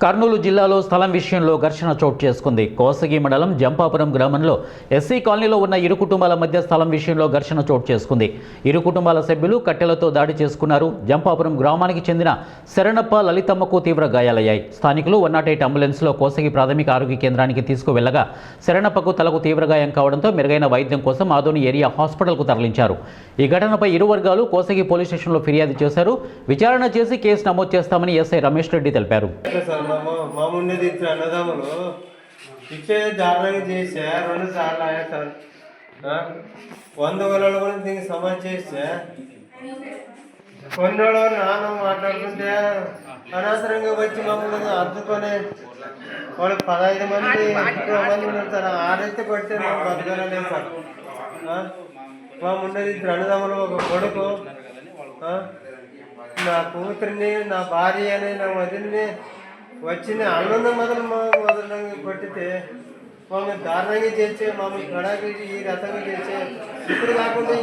కర్నూలు జిల్లాలో స్థలం విషయంలో ఘర్షణ చోటు చేసుకుంది. కోసగి మండలం జంపాపురం గ్రామంలో ఎస్సీ కాలనీలో ఉన్న ఇరు కుటుంబాల మధ్య స్థలం విషయంలో ఘర్షణ చోటు చేసుకుంది. ఇరు కుటుంబాల సభ్యులు కట్టెలతో దాడి చేసుకున్నారు. జంపాపురం గ్రామానికి చెందిన శరణప్ప, లలితమ్మకు తీవ్ర గాయాలయ్యాయి. స్థానికులు 108 అంబులెన్స్లో కోసగి ప్రాథమిక ఆరోగ్య కేంద్రానికి తీసుకువెళ్లగా శరణప్పకు తలకు తీవ్ర గాయం కావడంతో మెరుగైన వైద్యం కోసం ఆదోని ఏరియా హాస్పిటల్కు తరలించారు. ఈ ఘటనపై ఇరు వర్గాలు కోసగి పోలీస్ స్టేషన్లో ఫిర్యాదు చేశారు. విచారణ చేసి కేసు నమోదు చేస్తామని ఎస్ఐ రమేష్ రెడ్డి తెలిపారు. మాముండేది ఇద్దరు అన్నదమ్ములు ఇచ్చే దారుణంగా చేసా 2 సార్లు ఆయా సార్ 100 వేల కూడా దీనికి సమాజ్ చేస్తే కొన్ని నాన్న మాట్లాడుతుంటే అనవసరంగా వచ్చి మమ్మల్ని అద్దుకొని వాళ్ళు 15 మంది 20 మంది ఉన్నారు సార్. ఆరైతే పడితే మాకు బతకనే లేదు సార్. మా ఉండేది ఇద్దరు అన్నదమ్ములు, ఒక కొడుకు, నా కూతురిని, నా భార్య అని, నా వదిలిని వచ్చిన అన్నం మొదలు కొట్టితే మమ్మల్ని దారుణంగా చేసే, మమ్మల్ని గడాకి ఈ రకంగా చేసే ఇప్పుడు కాకుండా